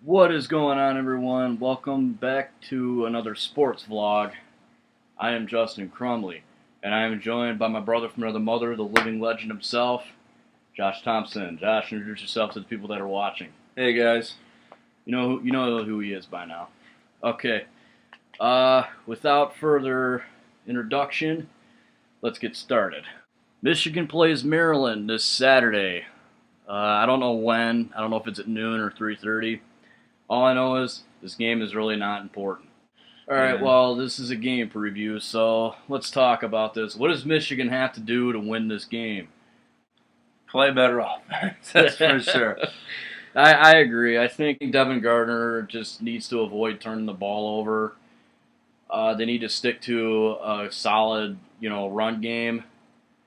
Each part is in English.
What is going on, everyone? Welcome back to another sports vlog. I am Justin Crumley, and I am joined by my brother from another mother, the living legend himself, Josh Thompson. Josh, introduce yourself to the people that are watching. Hey guys. You know who he is by now. Okay. Without further introduction, let's get started. Michigan plays Maryland this Saturday. I don't know when. I don't know if it's at noon or 3:30. All I know is this game is really not important. All right, well, this is a game preview, so let's talk about this. What does Michigan have to do to win this game? Play better offense, that's for sure. I agree. I think Devin Gardner just needs to avoid turning the ball over. They need to stick to a solid, run game.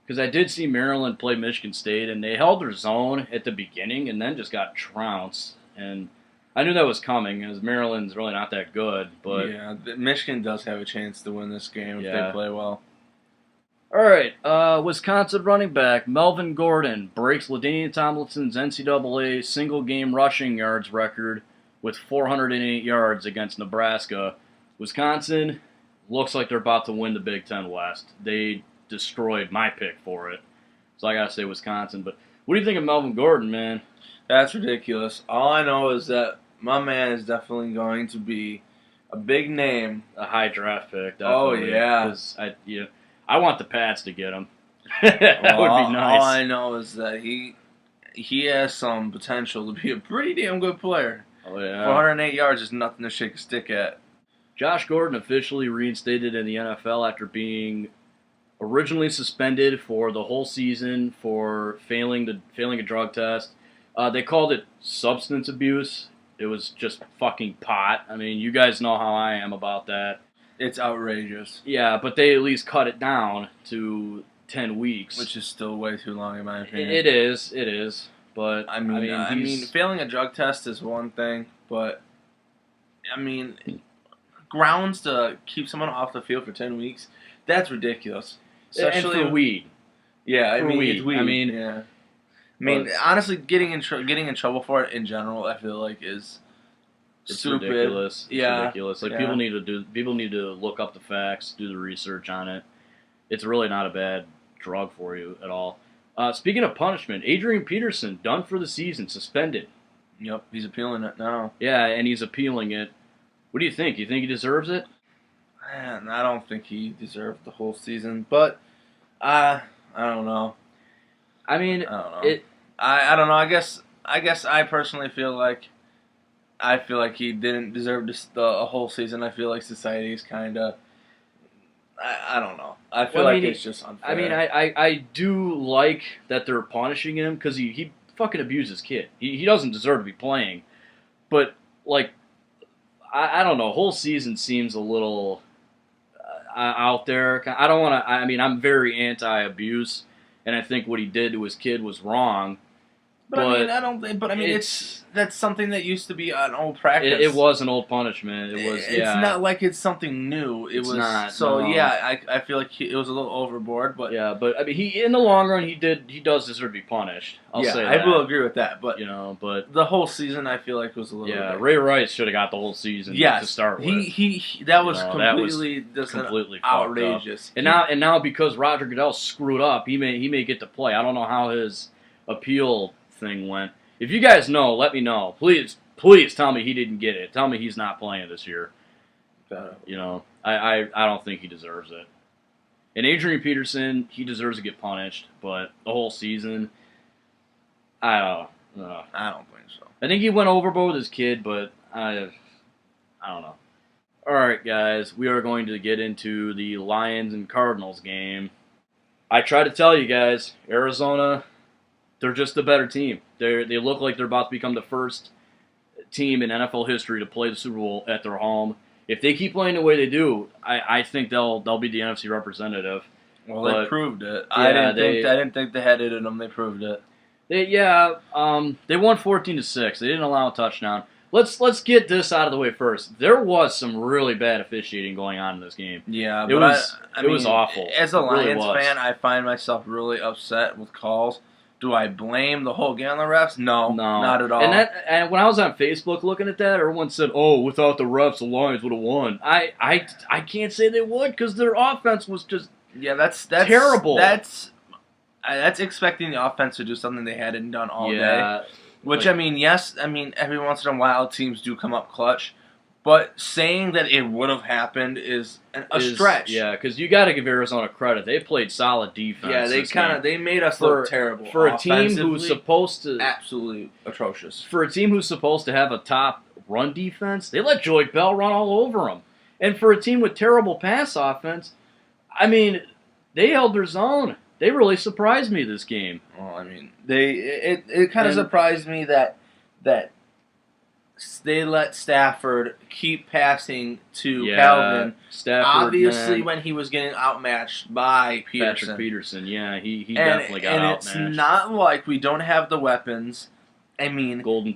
Because I did see Maryland play Michigan State, and they held their zone at the beginning and then just got trounced. And I knew that was coming, as Maryland's really not that good. But yeah, Michigan does have a chance to win this game if they play well. All right, Wisconsin running back Melvin Gordon breaks LaDainian Tomlinson's NCAA single-game rushing yards record with 408 yards against Nebraska. Wisconsin looks like they're about to win the Big Ten West. They destroyed my pick for it, so I gotta say Wisconsin. But what do you think of Melvin Gordon, man? That's ridiculous. All I know is that my man is definitely going to be a big name, a high draft pick. Definitely. Oh yeah, because I want the Pats to get him. That would be nice. All I know is that he has some potential to be a pretty damn good player. Oh yeah, 408 yards is nothing to shake a stick at. Josh Gordon officially reinstated in the NFL after being originally suspended for the whole season for failing a drug test. They called it substance abuse. It was just fucking pot. I mean, you guys know how I am about that. It's outrageous. Yeah, but they at least cut it down to 10 weeks. Which is still way too long in my opinion. It is. But, I mean, failing a drug test is one thing, but, I mean, grounds to keep someone off the field for 10 weeks, that's ridiculous. Especially for weed. Yeah, it's weed. I mean, honestly, getting in trouble for it in general, I feel like it's stupid. Ridiculous. It's ridiculous. Like yeah. people need to look up the facts, do the research on it. It's really not a bad drug for you at all. Speaking of punishment, Adrian Peterson done for the season, suspended. Yep, he's appealing it now. Yeah, and he's appealing it. What do you think? You think he deserves it? Man, I don't think he deserved the whole season, but I don't know. I mean, I don't know. I don't know. I guess I personally feel like he didn't deserve a whole season. I feel like society's kind of. I don't know. I feel like it's just unfair. I mean, I do like that they're punishing him because he fucking abused his kid. He doesn't deserve to be playing, but like, I don't know. Whole season seems a little out there. I don't want to. I mean, I'm very anti-abuse. And I think what he did to his kid was wrong. But I mean, I don't think. But I mean, that's something that used to be an old practice. It was an old punishment. It was. It's not like it's something new. It's not. So no. Yeah, I feel like it was a little overboard. But yeah, but I mean, he in the long run, he does deserve to be punished. I'll say that. I will agree with that. But but the whole season, I feel like was a little. Yeah, Ray Rice should have got the whole season. To start with. That was completely outrageous. And now because Roger Goodell screwed up, he may get to play. I don't know how his appeal thing went. If you guys know, let me know. Please tell me he didn't get it. Tell me he's not playing this year. I don't think he deserves it. And Adrian Peterson, he deserves to get punished, but the whole season, I don't know. I don't think so. I think he went overboard with his kid, but I don't know. All right, guys, we are going to get into the Lions and Cardinals game. I tried to tell you guys, Arizona, they're just a better team. They look like they're about to become the first team in NFL history to play the Super Bowl at their home. If they keep playing the way they do, I think they'll be the NFC representative. Well, they proved it. I didn't think they had it in them. They proved it. They won 14-6. They didn't allow a touchdown. Let's get this out of the way first. There was some really bad officiating going on in this game. Yeah, it was awful. As a Lions fan, I find myself really upset with calls Do I blame the whole game on the refs? No, not at all. And when I was on Facebook looking at that, everyone said, "Oh, without the refs, the Lions would have won." I can't say they would because their offense was just that's terrible. That's expecting the offense to do something they hadn't done all day. Which, like, yes, every once in a while teams do come up clutch. But saying that it would have happened is a stretch. Yeah, because you got to give Arizona credit. They played solid defense. Yeah, they made us look terrible. For a team who's supposed to... Absolutely atrocious. For a team who's supposed to have a top run defense, they let Joey Bell run all over them. And for a team with terrible pass offense, they held their zone. They really surprised me this game. Well, it kind of surprised me that they let Stafford keep passing to Calvin. Stafford, obviously, when he was getting outmatched by Peterson. Patrick Peterson, he definitely got outmatched. And it's not like we don't have the weapons. Golden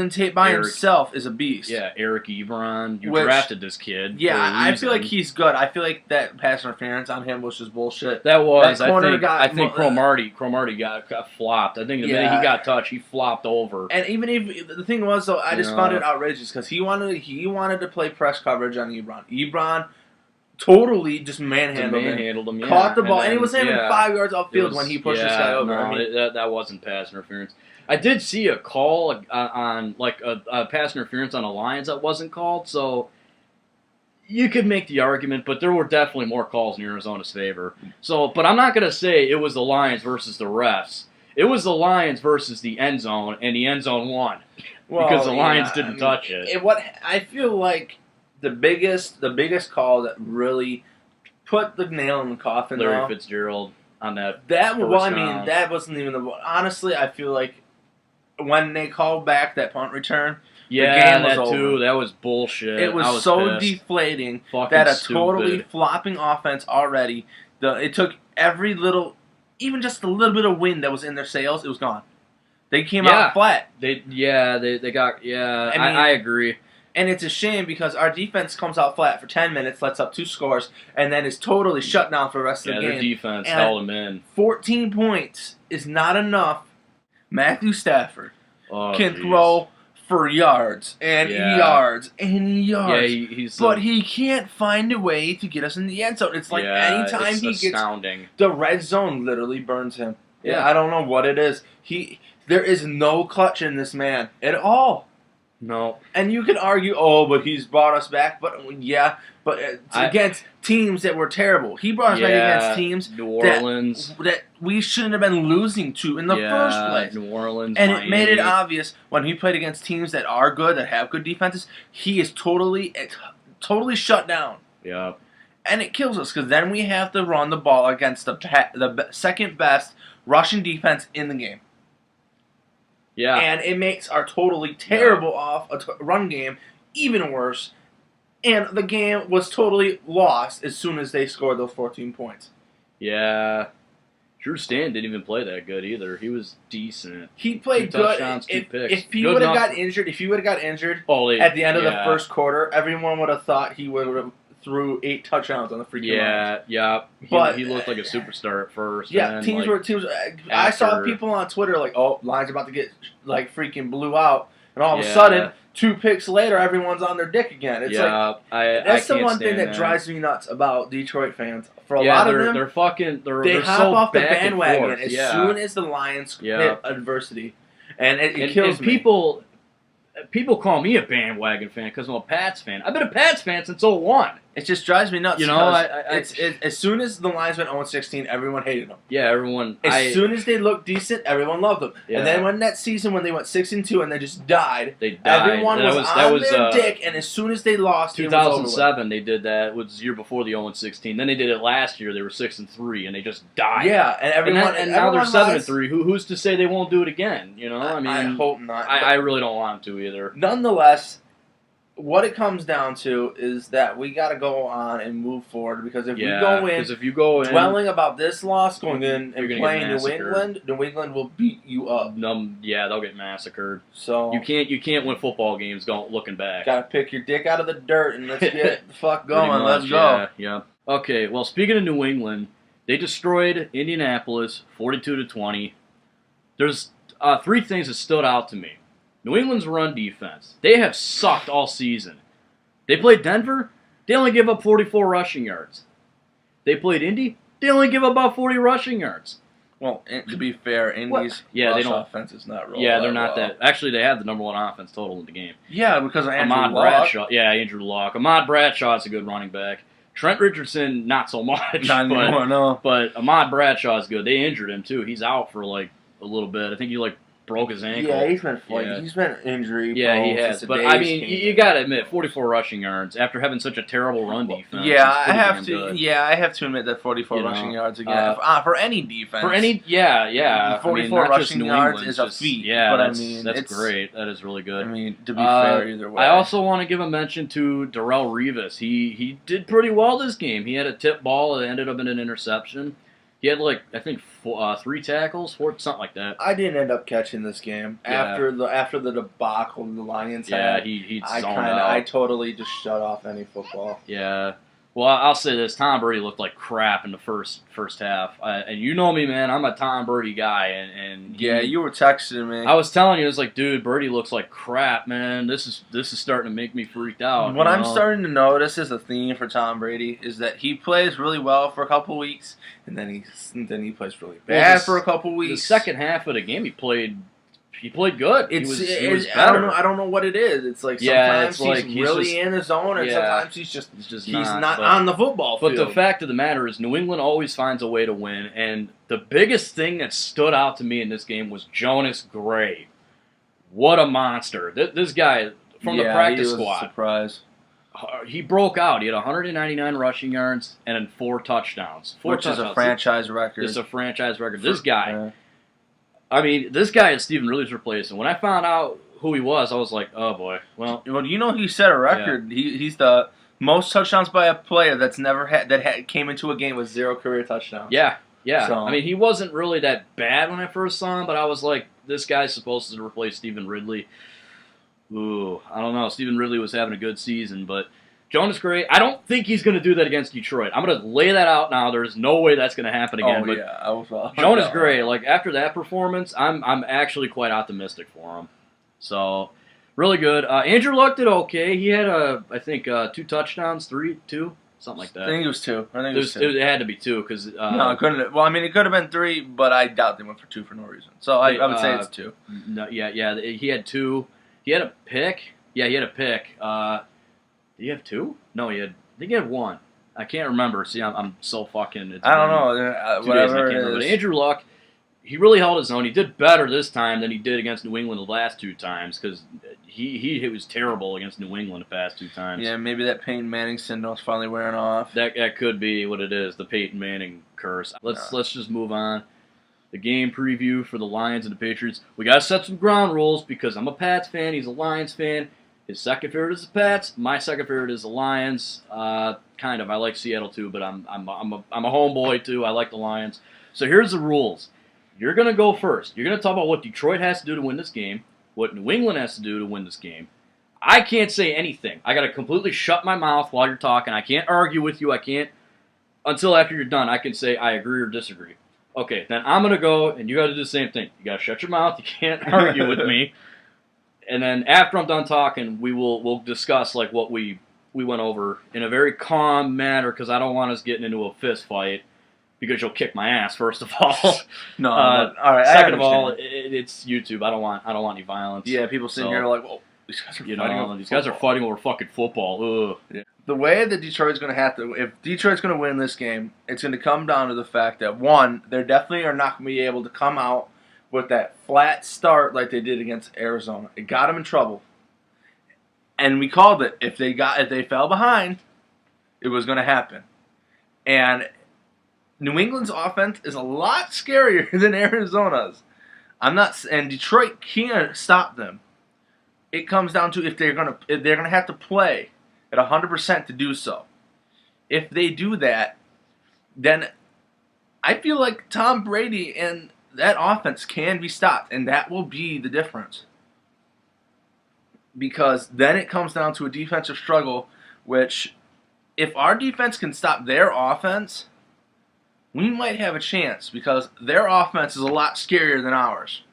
Tate by himself is a beast. Yeah, Eric Ebron. You drafted this kid. Yeah, I feel like he's good. I feel like that pass interference on him was just bullshit. That was. I think Cromartie got flopped. I think the minute he got touched, he flopped over. And even if the thing was, though, I just found it outrageous because he wanted to play press coverage on Ebron. Ebron totally just manhandled him. Caught the ball, and he was even 5 yards upfield when he pushed this guy over. That wasn't pass interference. I did see a call on a pass interference on the Lions that wasn't called, so you could make the argument, but there were definitely more calls in Arizona's favor. So, but I'm not going to say it was the Lions versus the refs. It was the Lions versus the end zone, and the end zone won because the Lions didn't touch it. What I feel like the biggest call that really put the nail in the coffin, Larry Fitzgerald on that. That wasn't even the. Honestly, I feel like when they called back that punt return, the game was over. Too. That was bullshit. It was so deflating that a totally flopping offense already. It took every little, even just a little bit of wind that was in their sails, it was gone. They came out flat. They got. I agree. And it's a shame because our defense comes out flat for 10 minutes, lets up 2 scores, and then is totally shut down for the rest of the game. Their defense held them in. 14 points is not enough. Matthew Stafford can throw for yards and yards and yards. Yeah, but he can't find a way to get us in the end zone. It's like anytime he gets the red zone, literally burns him. Yeah, I don't know what it is. There is no clutch in this man at all. No. And you can argue, but he's brought us back. But against teams that were terrible. He brought us back against teams New Orleans that we shouldn't have been losing to in the first place. New Orleans, and Miami. It made it obvious when he played against teams that are good, that have good defenses, he is totally shut down. Yeah. And it kills us because then we have to run the ball against the second best rushing defense in the game. Yeah. And it makes our totally terrible run game even worse. And the game was totally lost as soon as they scored those 14 points. Yeah. Drew Stanton didn't even play that good either. He was decent. He played good. If he would have got injured, at the end of the first quarter, everyone would have thought he would have threw 8 touchdowns on the freaking line. Yeah. But he looked like a superstar at first. Yeah, teams were. I saw people on Twitter like, Lions about to get freaking blew out, and all of a sudden, 2 picks later, everyone's on their dick again. It's that's the one thing that drives me nuts about Detroit fans. For a lot of them, they're hop so off the back bandwagon and forth. as soon as the Lions hit adversity, and it kills me. People call me a bandwagon fan because I'm a Pats fan. I've been a Pats fan since 2001. It just drives me nuts. As soon as the Lions went 0-16, everyone hated them. Yeah, everyone. As soon as they looked decent, everyone loved them. Yeah. And then when that season when they went 6-2 and they just died, everyone was on their dick. And as soon as they lost, 2007 they did that. It was the year before the 0-16. Then they did it last year. They were 6-3 and they just died. Yeah, and everyone. And now they're 7-3. Who's to say they won't do it again? I hope not. I really don't want them to either. Nonetheless, what it comes down to is that we got to go on and move forward because if you go in dwelling about this loss, going in and playing New England will beat you up. They'll get massacred. So you can't win football games looking back. Got to pick your dick out of the dirt and let's get the fuck going. Let's go. Yeah. Okay. Well, speaking of New England, they destroyed Indianapolis 42-20. there's three things that stood out to me. New England's run defense. They have sucked all season. They played Denver. They only give up 44 rushing yards. They played Indy. They only give up about 40 rushing yards. Well, to be fair, Indy's rush offense is not really. Yeah, they're not that. Actually, they have the number one offense total in the game. Yeah, because of Andrew Ahmad Luck. Bradshaw. Yeah, Andrew Luck. Ahmad Bradshaw's a good running back. Trent Richardson, not so much. Not anymore, no. But Ahmad Bradshaw's good. They injured him, too. He's out for, like, a little bit. I think he, like, broke his ankle. Yeah, he's been injury. Yeah, he has. But I mean, you got to admit, 44 rushing yards after having such a terrible run defense. Yeah, I have to. Good. Yeah, I have to admit that 44 rushing yards again for any defense. 44 rushing yards is a feat. Yeah, but that's great. That is really good. I mean, to be fair, either way. I also want to give a mention to Darrelle Revis. He did pretty well this game. He had a tip ball that ended up in an interception. He had, like, I think 3 tackles, 4, something like that. I didn't end up catching this game after the debacle the Lions had. Yeah, he zoned out. I totally just shut off any football. Yeah. Well, I'll say this: Tom Brady looked like crap in the first half, and you know me, man. I'm a Tom Brady guy, and yeah, you were texting me. I was telling you, it was like, dude, Brady looks like crap, man. This is starting to make me freaked out. What I'm starting to notice is a theme for Tom Brady is that he plays really well for a couple weeks, and then he plays really bad for a couple weeks. The second half of the game, he played good. He was I don't know what it is. It's like sometimes he's really just, in his zone, and sometimes he's not but, on the football field. But the fact of the matter is, New England always finds a way to win. And the biggest thing that stood out to me in this game was Jonas Gray. What a monster! This guy from the practice squad. Surprise. He broke out. He had 199 rushing yards and 4 touchdowns. Which is a franchise record. It's a franchise record. This guy. I mean, this guy is Stephen Ridley's replacement. When I found out who he was, I was like, oh, boy. Well, you know, he set a record. Yeah. He's the most touchdowns by a player that's never came into a game with 0 career touchdowns. Yeah. So, I mean, he wasn't really that bad when I first saw him, but I was like, this guy's supposed to replace Stephen Ridley. Ooh, I don't know. Stephen Ridley was having a good season, but Jonas Gray, I don't think he's going to do that against Detroit. I'm going to lay that out now. There's no way that's going to happen again. Jonas Gray, like after that performance, I'm actually quite optimistic for him. So, really good. Andrew Luck did okay. He had I think 2 touchdowns, 2, something like that. I think it was 2. It had to be 2 because no, it couldn't. Well, I mean, it could have been 3, but I doubt they went for 2 for no reason. So I would say it's 2. No, yeah. He had 2. He had a pick. Yeah, he had a pick. Did he have 2? No, I think he had 1. I can't remember. See, I'm so fucking. I don't know. Whatever it is. But Andrew Luck, he really held his own. He did better this time than he did against New England the last 2 times because he was terrible against New England the past 2 times. Yeah, maybe that Peyton Manning syndrome's finally wearing off. That could be what it is, the Peyton Manning curse. Let's just move on. The game preview for the Lions and the Patriots. We got to set some ground rules because I'm a Pats fan. He's a Lions fan. His second favorite is the Pats. My second favorite is the Lions. Kind of. I like Seattle too, but I'm a homeboy too. I like the Lions. So here's the rules. You're gonna go first. You're gonna talk about what Detroit has to do to win this game, what New England has to do to win this game. I can't say anything. I gotta completely shut my mouth while you're talking. I can't argue with you. I can't until after you're done. I can say I agree or disagree. Okay, then I'm gonna go, and you gotta do the same thing. You gotta shut your mouth. You can't argue with me. And then after I'm done talking, we'll discuss like what we went over in a very calm manner because I don't want us getting into a fist fight because you'll kick my ass first of all. No, all right. Second of all, it's YouTube. I don't want any violence. Yeah, people sitting here like, well, these guys are fighting over these guys are fighting over fucking football. Ugh. Yeah. The way that Detroit's going to have to, if Detroit's going to win this game, it's going to come down to the fact that one, they definitely are not going to be able to come out with that flat start like they did against Arizona. It got them in trouble. And we called it. If they fell behind, it was going to happen. And New England's offense is a lot scarier than Arizona's. And Detroit can't stop them. It comes down to if they're going to have to play at 100% to do so. If they do that, then I feel like Tom Brady and that offense can be stopped, and that will be the difference. Because then it comes down to a defensive struggle, which if our defense can stop their offense, we might have a chance because their offense is a lot scarier than ours.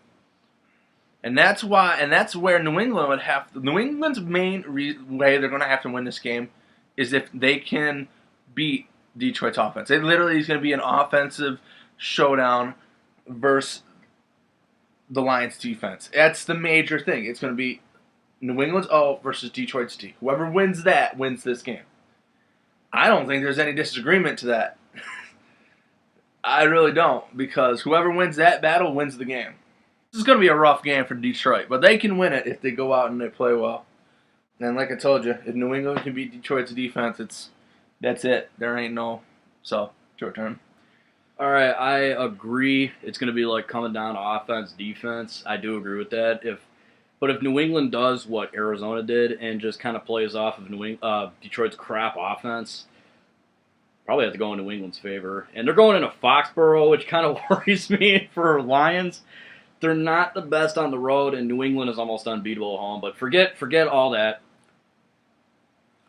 And that's why, and that's where New England would have to. New England's main way they're going to have to win this game is if they can beat Detroit's offense. It literally is going to be an offensive showdown versus the Lions' defense. That's the major thing. It's going to be New England's O versus Detroit's D. Whoever wins that wins this game. I don't think there's any disagreement to that. I really don't, because whoever wins that battle wins the game. This is going to be a rough game for Detroit, but they can win it if they go out and they play well. And like I told you, if New England can beat Detroit's defense, that's it. There ain't no. So, it's your turn. All right, I agree. It's going to be like coming down to offense, defense. I do agree with that. But if New England does what Arizona did and just kind of plays off of Detroit's crap offense, probably have to go in New England's favor. And they're going into Foxborough, which kind of worries me for Lions. They're not the best on the road, and New England is almost unbeatable at home. But forget all that.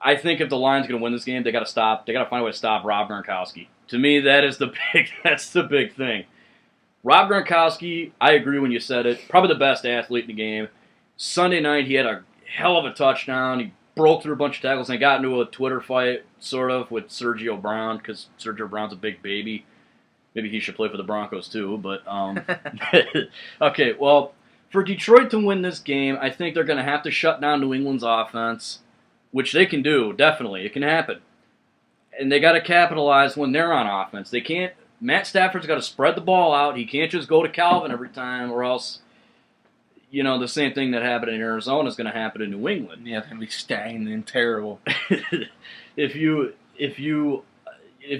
I think if the Lions are going to win this game, they got to find a way to stop Rob Gronkowski. To me, that's the big thing. Rob Gronkowski, I agree when you said it, probably the best athlete in the game. Sunday night, he had a hell of a touchdown. He broke through a bunch of tackles and got into a Twitter fight, sort of, with Sergio Brown, because Sergio Brown's a big baby. Maybe he should play for the Broncos too, but okay, well, for Detroit to win this game, I think they're going to have to shut down New England's offense, which they can do, definitely. It can happen. And they got to capitalize when they're on offense. They can't. Matt Stafford's got to spread the ball out. He can't just go to Calvin every time, or else, the same thing that happened in Arizona is going to happen in New England. Yeah, it's going to be stagnant and terrible. If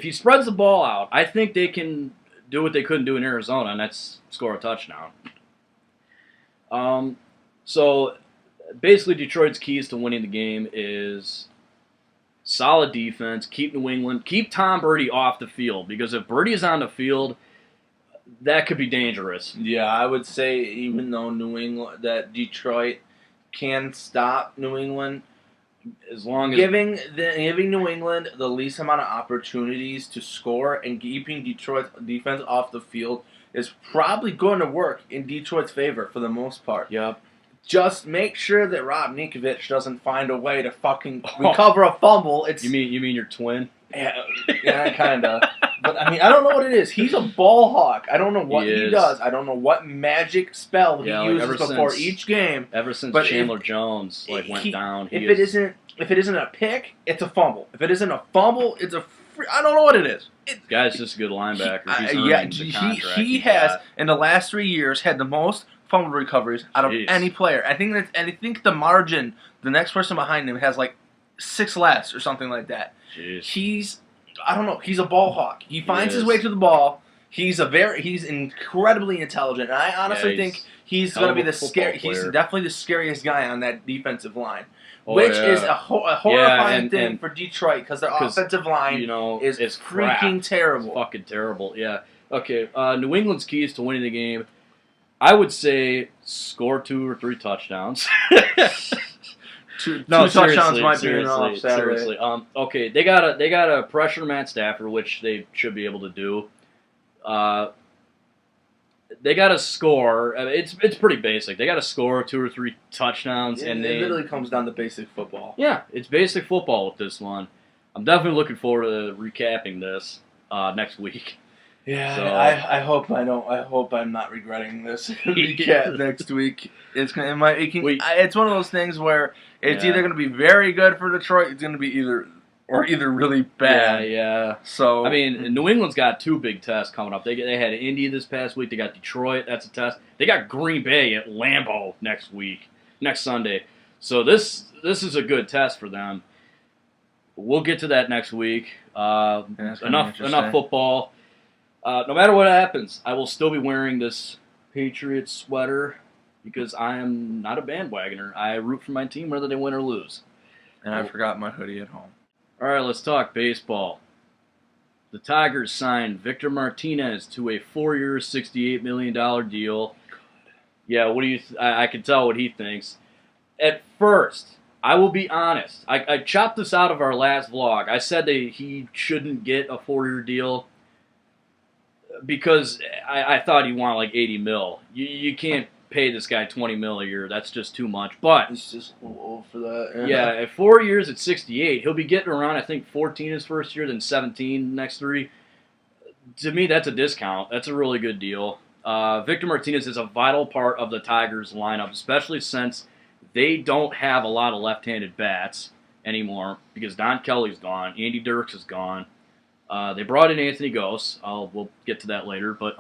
he spreads the ball out, I think they can do what they couldn't do in Arizona, and that's score a touchdown. So basically, Detroit's keys to winning the game is solid defense, keep New England, keep Tom Brady off the field, because if Brady is on the field, that could be dangerous. Yeah, I would say even though Detroit can stop New England, as long as giving New England the least amount of opportunities to score and keeping Detroit's defense off the field is probably going to work in Detroit's favor for the most part. Yep. Just make sure that Rob Ninkovich doesn't find a way to fucking recover a fumble. You mean your twin? Yeah, kind of. But I don't know what it is. He's a ball hawk. I don't know what he does. I don't know what magic spell he uses before each game. Ever since Chandler Jones went down, if it isn't a pick, it's a fumble. If it isn't a fumble, it's a. I don't know what it is. Guy's just a good linebacker. He has in the last 3 years had the most fumble recoveries out of any player. I think the margin, the next person behind him has like 6 less or something like that. Jeez. I don't know. He's a ball hawk. He finds his way to the ball. He's incredibly intelligent. And I honestly think he's going to be he's definitely the scariest guy on that defensive line. Is a horrifying thing for Detroit, because their offensive line is freaking terrible. It's fucking terrible, yeah. Okay, New England's keys to winning the game, I would say score 2 or 3 touchdowns. Two touchdowns might be enough. Seriously. Okay, they gotta pressure Matt Stafford, which they should be able to do. They gotta score. It's pretty basic. They gotta score 2 or 3 touchdowns, and it literally comes down to basic football. Yeah, it's basic football with this one. I'm definitely looking forward to recapping this next week. Yeah, so, I hope I don't. I hope I'm not regretting this recap next week. It's one of those things where it's either going to be very good for Detroit. It's going to be either really bad. Yeah. So New England's got 2 big tests coming up. They had Indy this past week. They got Detroit. That's a test. They got Green Bay at Lambeau next Sunday. So this is a good test for them. We'll get to that next week. Enough football. No matter what happens, I will still be wearing this Patriots sweater because I am not a bandwagoner. I root for my team whether they win or lose. And I forgot my hoodie at home. All right, let's talk baseball. The Tigers signed Victor Martinez to a 4-year, $68 million deal. Yeah, what do you? I can tell what he thinks. At first, I will be honest. I chopped this out of our last vlog. I said that he shouldn't get a 4-year deal because I thought he wanted like $80 million. You can't pay this guy $20 million a year. That's just too much. But He's just a little old for that. yeah, at 4 years at 68, he'll be getting around, I think, 14 his first year, then 17 the next 3. To me, that's a discount. That's a really good deal. Victor Martinez is a vital part of the Tigers lineup, especially since they don't have a lot of left-handed bats anymore because Don Kelly's gone, Andy Dirks is gone. They brought in Anthony Gose. We'll get to that later, but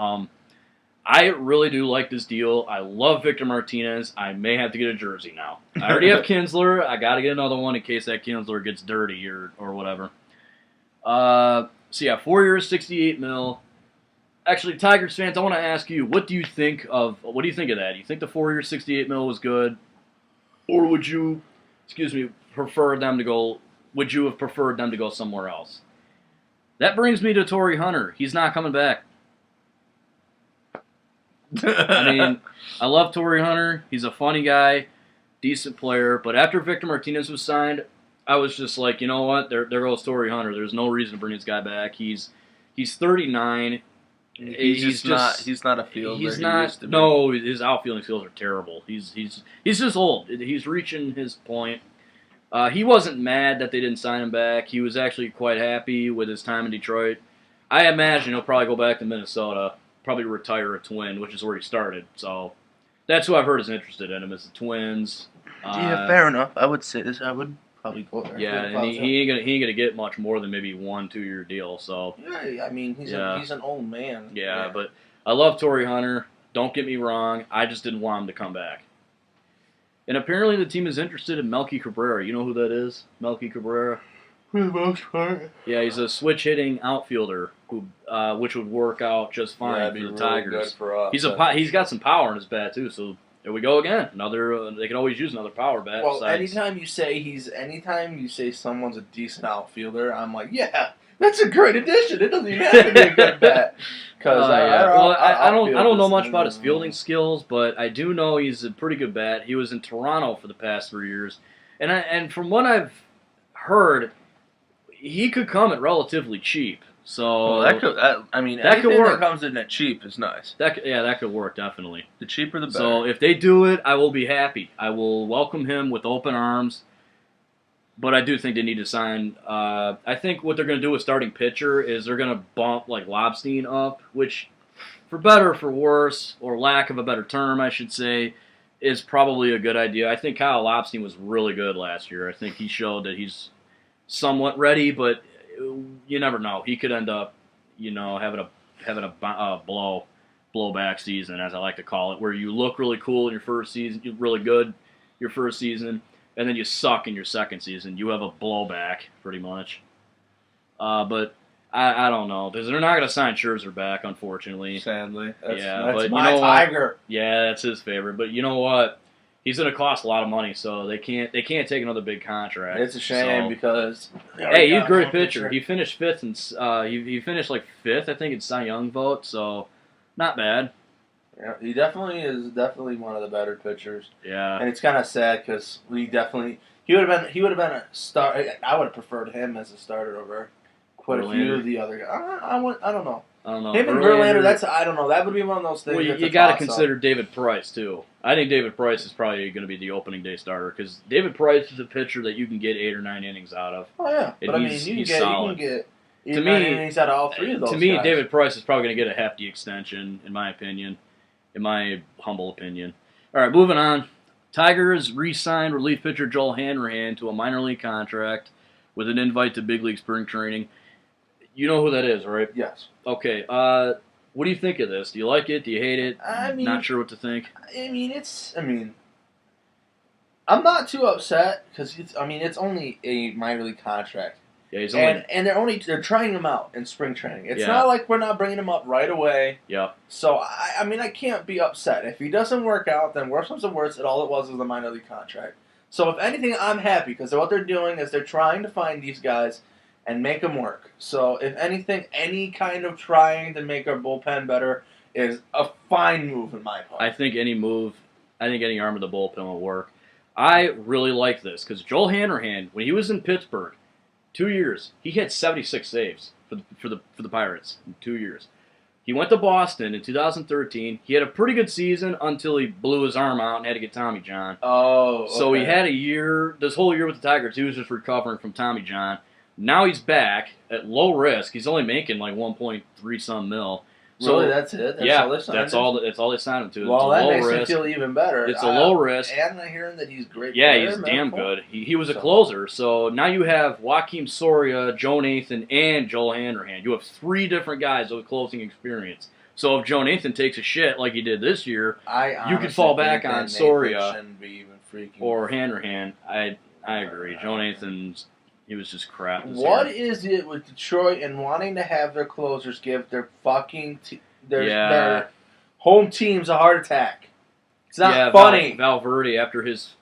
I really do like this deal. I love Victor Martinez. I may have to get a jersey now. I already have Kinsler. I got to get another one in case that Kinsler gets dirty or whatever. So yeah, 4 years, $68 million. Actually, Tigers fans, I want to ask you, what do you think of that? Do you think the 4 years, $68 million was good, or would you, prefer them to go? Would you have preferred them to go somewhere else? That brings me to Torrey Hunter. He's not coming back. I mean, I love Torrey Hunter. He's a funny guy, decent player. But after Victor Martinez was signed, I was just like, you know what? There goes Torrey Hunter. There's no reason to bring this guy back. He's 39. He's not a fielder. He's he not. used to be. No, his outfielding skills are terrible. He's just old. He's reaching his point. He wasn't mad that they didn't sign him back. He was actually quite happy with his time in Detroit. I imagine he'll probably go back to Minnesota, probably retire a Twin, which is where he started. So that's who I've heard is interested in him, is the Twins. Yeah, fair enough. I would say this. I would probably go there. Yeah, and he ain't gonna get much more than maybe 1-2 year deal. So yeah, I mean he's an old man. Yeah, but I love Torrey Hunter. Don't get me wrong. I just didn't want him to come back. And apparently the team is interested in Melky Cabrera. You know who that is? Melky Cabrera? For the most part. Yeah, he's a switch-hitting outfielder who, which would work out just fine for the Tigers. Good for us. He's got some power in his bat too. So there we go again. Another they can always use another power bat. Well, besides. anytime you say someone's a decent outfielder, I'm like, yeah, that's a great addition. It doesn't even have to be a good bat. Because I don't know much about his fielding skills, but I do know he's a pretty good bat. He was in Toronto for the past 3 years, and from what I've heard, he could come at relatively cheap. So that could work. That comes in at cheap is nice. That could work definitely. The cheaper the better. So if they do it, I will be happy. I will welcome him with open arms. But I do think they need to sign. I think what they're going to do with starting pitcher is they're going to bump like Lobstein up, which, for better or for worse, or lack of a better term, I should say, is probably a good idea. I think Kyle Lobstein was really good last year. I think he showed that he's somewhat ready, but you never know. He could end up, having a blowback season, as I like to call it, where you look really cool in your first season, you're really good your first season. And then you suck in your second season. You have a blowback, pretty much. But I don't know. Because they're not going to sign Scherzer back, unfortunately. Sadly. That's my Tiger. Yeah, that's his favorite. But you know what? He's going to cost a lot of money, so they can't take another big contract. It's a shame because... Hey, he's a great pitcher. He finished fifth, and he finished like fifth, I think, in Cy Young vote, so not bad. Yeah, he definitely is one of the better pitchers. Yeah, and it's kind of sad because he would have been a star. I would have preferred him as a starter over quite a few of the other guys. I don't know. Him and Verlander, I don't know. That would be one of those things. Well, you got to consider David Price too. I think David Price is probably going to be the opening day starter because David Price is a pitcher that you can get 8 or 9 innings out of. Oh yeah, but I mean you can get 8 or 9 innings out of all 3 of those. To me, guys. David Price is probably going to get a hefty extension, in my opinion. In my humble opinion. All right, moving on. Tigers re-signed relief pitcher Joel Hanrahan to a minor league contract with an invite to big league spring training. You know who that is, right? Yes. Okay. What do you think of this? Do you like it? Do you hate it? Not sure what to think. I'm not too upset because it's only a minor league contract. Yeah, he's only... And they're trying him out in spring training. It's not like we're not bringing him up right away. Yeah. So, I can't be upset. If he doesn't work out, then worse comes to worse, all it was a minor league contract. So, if anything, I'm happy because what they're doing is they're trying to find these guys and make them work. So, if anything, any kind of trying to make our bullpen better is a fine move in my part. I think any arm of the bullpen will work. I really like this because Joel Hanrahan, when he was in Pittsburgh, 2 years, he had 76 saves for the Pirates in 2 years. He went to Boston in 2013. He had a pretty good season until he blew his arm out and had to get Tommy John. Oh, okay. So he had a year, this whole year with the Tigers, he was just recovering from Tommy John. Now he's back at low risk. He's only making like 1.3 some mil. So, really, that's it? That's yeah, all they signed that's him? all. That's all they signed him to. Well, it's a that low makes me risk. feel even better. It's a low risk. And I'm hearing that he's a great. Yeah, player, he's man. damn Cool. good. He was a closer. So now you have Joakim Soria, Joe Nathan, and Joel Hanrahan. You have 3 different guys with closing experience. So if Joe Nathan takes a shit like he did this year, you could fall back on Soria or Hanrahan. I agree. Joe Nathan's, he was just crap. What is it with Detroit and wanting to have their closers give their fucking their home teams a heart attack? It's not funny. Valverde, after his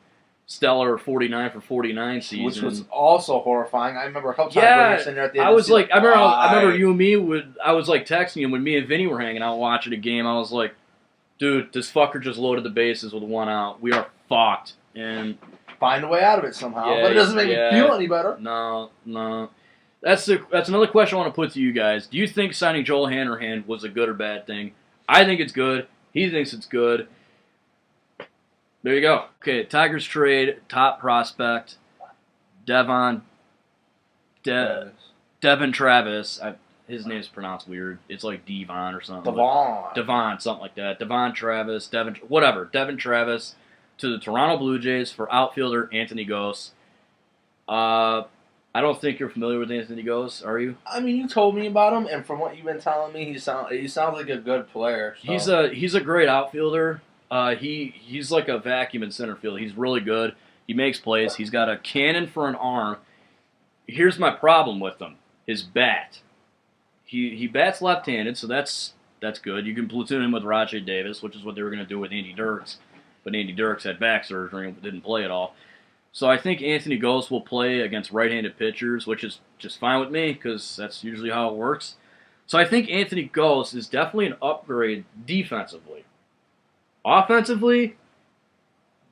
stellar 49 for 49 season, which was also horrifying. I remember a couple times when you were sitting there at the end I was of the like, season, I remember you and me I was like texting him when me and Vinny were hanging out watching a game. I was like, dude, this fucker just loaded the bases with 1 out. We are fucked. And find a way out of it somehow, Yeah, but it doesn't make me feel any better. No. That's another question I want to put to you guys. Do you think signing Joel Hanrahan was a good or bad thing? I think it's good. He thinks it's good. There you go. Okay, Tigers trade top prospect Devon Travis. His name's pronounced weird. It's like Devon or something. Devon, something like that. Devon Travis, Devon Travis to the Toronto Blue Jays for outfielder Anthony Gose. I don't think you're familiar with Anthony Gose, are you? I mean, you told me about him, and from what you've been telling me, he sounds like a good player. So. He's a great outfielder. He's like a vacuum in center field. He's really good. He makes plays. He's got a cannon for an arm. Here's my problem with him: his bat. He bats left-handed, so that's good. You can platoon him with Rajay Davis, which is what they were going to do with Andy Dirks, but Andy Dirks had back surgery and didn't play at all. So I think Anthony Gose will play against right-handed pitchers, which is just fine with me because that's usually how it works. So I think Anthony Gose is definitely an upgrade defensively. Offensively,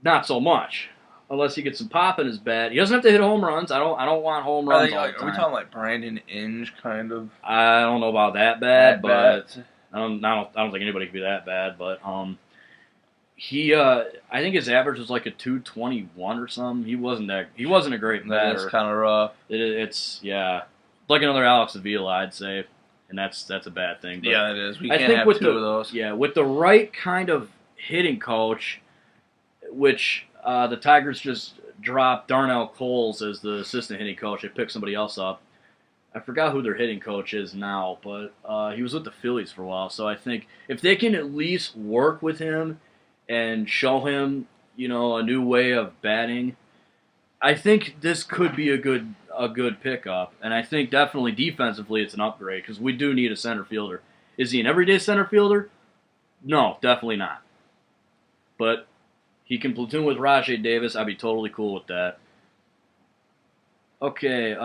not so much, unless he gets some pop in his bat. He doesn't have to hit home runs. I don't want home runs all the time. Are we talking like Brandon Inge kind of? I don't know about that bad, but I don't think anybody could be that bad. But I think his average was like a 221 or something. He wasn't a great batter. That's kind of rough. It's like another Alex Avila, I'd say, and that's a bad thing. But yeah, it is. We I can't think have with two of those. Yeah, with the right kind of hitting coach, which the Tigers just dropped Darnell Coles as the assistant hitting coach. They picked somebody else up. I forgot who their hitting coach is now, but he was with the Phillies for a while. So I think if they can at least work with him and show him, a new way of batting, I think this could be a good pickup. And I think definitely defensively it's an upgrade because we do need a center fielder. Is he an everyday center fielder? No, definitely not. But he can platoon with Rajay Davis. I'd be totally cool with that. Okay,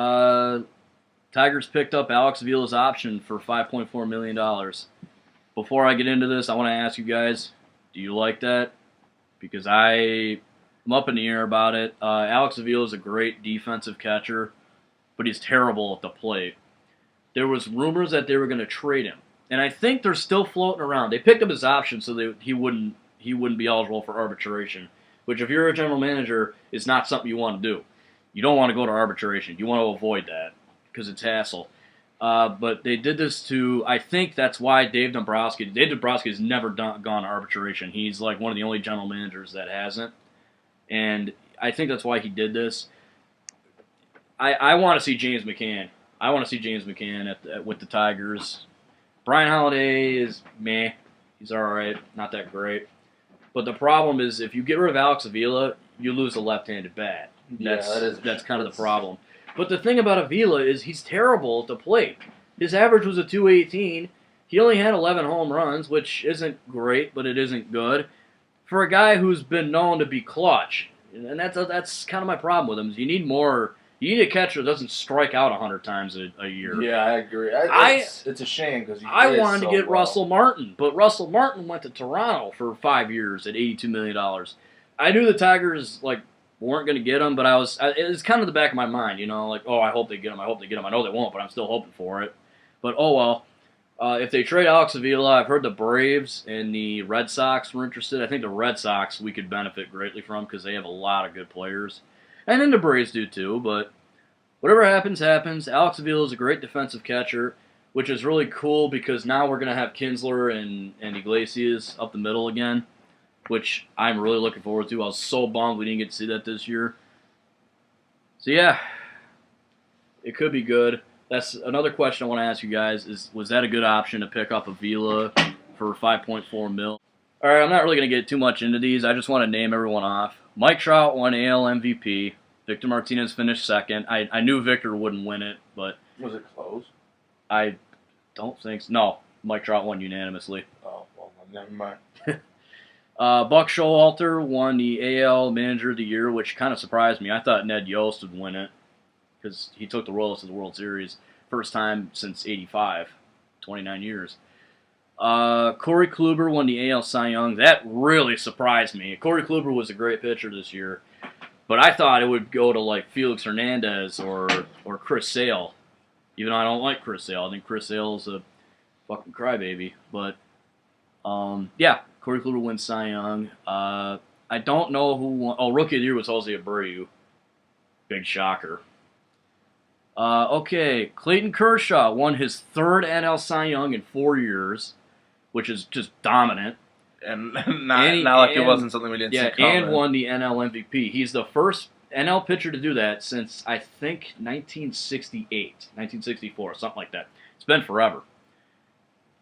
Tigers picked up Alex Avila's option for $5.4 million. Before I get into this, I want to ask you guys, do you like that? Because I'm up in the air about it. Alex Avila is a great defensive catcher, but he's terrible at the plate. There was rumors that they were going to trade him, and I think they're still floating around. They picked up his option so that he wouldn't be eligible for arbitration, which if you're a general manager is not something you want to do. You don't want to go to arbitration. You want to avoid that because it's hassle. But they did this I think that's why Dave Dombrowski has never gone to arbitration. He's like one of the only general managers that hasn't. And I think that's why he did this. I want to see James McCann. With the Tigers. Brian Holiday is meh. He's all right, not that great. But the problem is if you get rid of Alex Avila, you lose a left-handed bat. That's kind of the problem. But the thing about Avila is he's terrible at the plate. His average was a 218. He only had 11 home runs, which isn't great, but it isn't good for a guy who's been known to be clutch. And that's kind of my problem with him. Is you need more. You need a catcher that doesn't strike out 100 times a year. Yeah, I agree. It's a shame because I wanted to get Russell Martin, but Russell Martin went to Toronto for 5 years at $82 million. I knew the Tigers weren't going to get him, but it was kind of the back of my mind, I hope they get him. I know they won't, but I'm still hoping for it. But oh well. If they trade Alex Avila, I've heard the Braves and the Red Sox were interested. I think the Red Sox we could benefit greatly from because they have a lot of good players. And then the Braves do too, but whatever happens, happens. Alex Avila is a great defensive catcher, which is really cool because now we're going to have Kinsler and Iglesias up the middle again, which I'm really looking forward to. I was so bummed we didn't get to see that this year. So yeah, it could be good. That's another question I want to ask you guys was that a good option to pick up Avila for 5.4 mil? All right, I'm not really going to get too much into these. I just want to name everyone off. Mike Trout won AL MVP. Victor Martinez finished second. I knew Victor wouldn't win it, but Was it close? I don't think so. No, Mike Trout won unanimously. Oh, well, never mind. Buck Showalter won the AL Manager of the Year, which kind of surprised me. I thought Ned Yost would win it because he took the Royals to the World Series. First time since 85, 29 years. Corey Kluber won the AL Cy Young. That really surprised me. Corey Kluber was a great pitcher this year, but I thought it would go to like Felix Hernandez or Chris Sale. Even though I don't like Chris Sale. I think Chris Sale is a fucking crybaby. But, yeah, Corey Kluber wins Cy Young. I don't know who won. Oh, Rookie of the Year was Jose Abreu. Big shocker. Okay, Clayton Kershaw won his third NL Cy Young in 4 years, which is just dominant. And not like it wasn't something we didn't see coming. And won the NL MVP. He's the first NL pitcher to do that since, I think, 1968, 1964, something like that. It's been forever.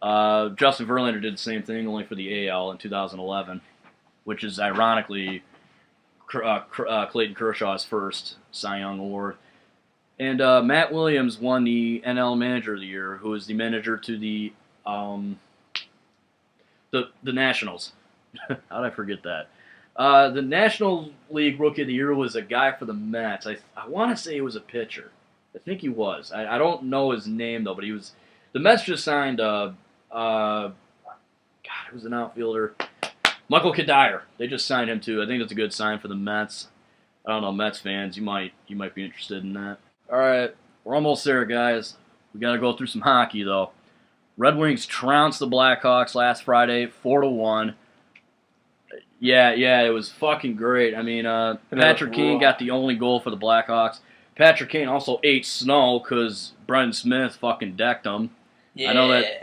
Justin Verlander did the same thing, only for the AL in 2011, which is ironically Clayton Kershaw's first Cy Young award. And Matt Williams won the NL Manager of the Year, who is the manager to the Nationals. How did I forget that? The National League Rookie of the Year was a guy for the Mets. I want to say he was a pitcher. I think he was. I don't know his name, though, but he was. The Mets just signed, God, it was an outfielder. Michael Kadire. They just signed him, too. I think that's a good sign for the Mets. I don't know, Mets fans, you might be interested in that. All right, we're almost there, guys. We got to go through some hockey, though. Red Wings trounced the Blackhawks last Friday, 4-1. Yeah, it was fucking great. I mean, Patrick Kane got the only goal for the Blackhawks. Patrick Kane also ate snow because Brendan Smith fucking decked him. Yeah.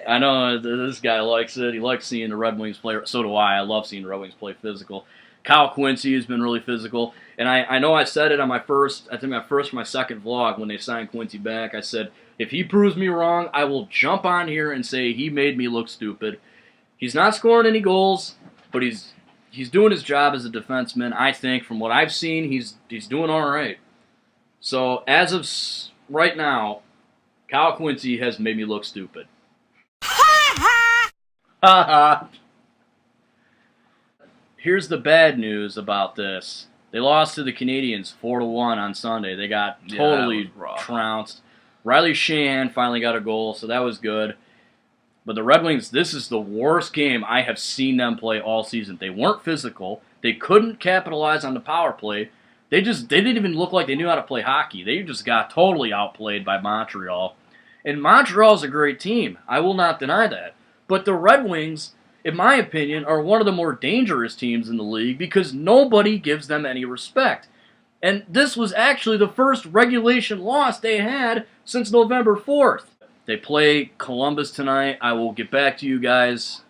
I know this guy likes it. He likes seeing the Red Wings play. So do I. I love seeing the Red Wings play physical. Kyle Quincy has been really physical. And I know I said it on my first or my second vlog when they signed Quincy back. I said, if he proves me wrong, I will jump on here and say he made me look stupid. He's not scoring any goals, but he's doing his job as a defenseman. I think from what I've seen, he's doing all right. So as of right now, Kyle Quincy has made me look stupid. Here's the bad news about this. They lost to the Canadiens 4-1 on Sunday. They got totally trounced. Riley Sheahan finally got a goal, so that was good. But the Red Wings, this is the worst game I have seen them play all season. They weren't physical. They couldn't capitalize on the power play. They didn't even look like they knew how to play hockey. They just got totally outplayed by Montreal. And Montreal's a great team. I will not deny that. But the Red Wings, in my opinion, are one of the more dangerous teams in the league because nobody gives them any respect. And this was actually the first regulation loss they had since November 4th. They play Columbus tonight. I will get back to you guys.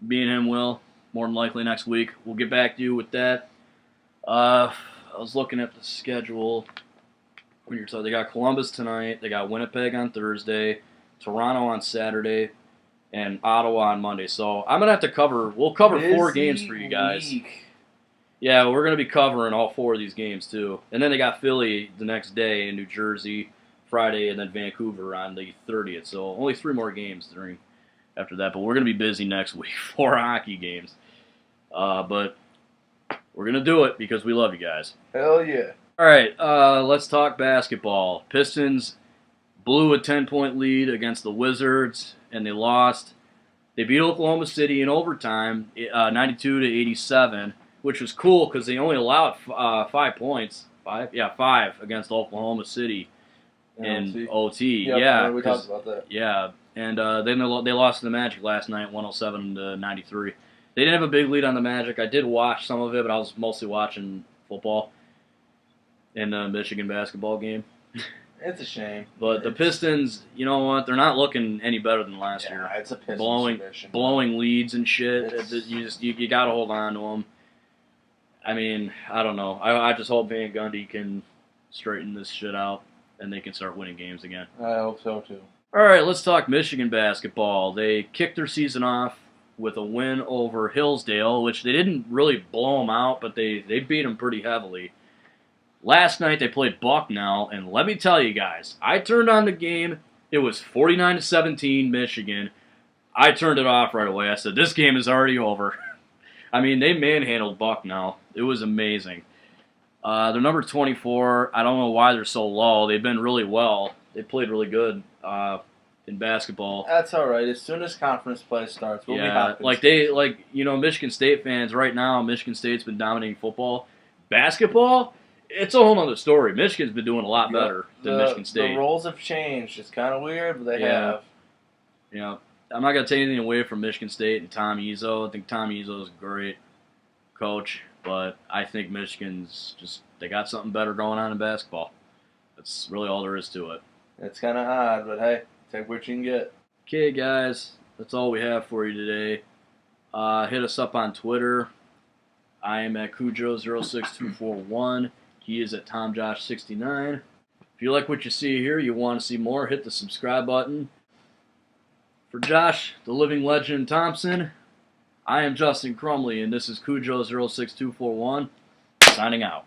Me and him will, more than likely next week. We'll get back to you with that. I was looking at the schedule. They got Columbus tonight. They got Winnipeg on Thursday, Toronto on Saturday, and Ottawa on Monday. So I'm gonna have to we'll cover 4 games for you guys. Yeah, we're gonna be covering all 4 of these games too. And then they got Philly the next day in New Jersey, Friday, and then Vancouver on the 30th. So only 3 more games after that. But we're gonna be busy next week, 4 hockey games. But we're gonna do it because we love you guys. Hell yeah. All right, let's talk basketball. Pistons blew a 10-point lead against the Wizards, and they lost. They beat Oklahoma City in overtime, 92-87, which was cool because they only allowed 5 points. 5 against Oklahoma City in OT. Yeah, we talked about that. Yeah, and then they lost to the Magic last night, 107-93. They didn't have a big lead on the Magic. I did watch some of it, but I was mostly watching football and the Michigan basketball game. It's a shame. But the Pistons, you know what? They're not looking any better than last year. It's a Pistons blowing leads and shit. You got to hold on to them. I mean, I don't know. I just hope Van Gundy can straighten this shit out and they can start winning games again. I hope so too. All right, let's talk Michigan basketball. They kicked their season off with a win over Hillsdale, which they didn't really blow them out, but they beat them pretty heavily. Last night they played Bucknell, and let me tell you guys, I turned on the game. It was 49-17 Michigan. I turned it off right away. I said, this game is already over. I mean, they manhandled Bucknell. It was amazing. They're number 24. I don't know why they're so low. They've been really well. They played really good in basketball. That's all right. As soon as conference play starts, we'll be happy. Michigan State fans right now, Michigan State's been dominating football. Basketball, it's a whole other story. Michigan's been doing a lot better than Michigan State. The roles have changed. It's kind of weird, but they have. Yeah. I'm not going to take anything away from Michigan State and Tom Izzo. I think Tom Izzo is a great coach, but I think Michigan's they got something better going on in basketball. That's really all there is to it. It's kind of odd, but hey, take what you can get. Okay, guys, that's all we have for you today. Hit us up on Twitter. I am at Cujo06241. He is at TomJosh69. If you like what you see here, you want to see more, hit the subscribe button. For Josh, the living legend Thompson, I am Justin Crumley, and this is Cujo06241, signing out.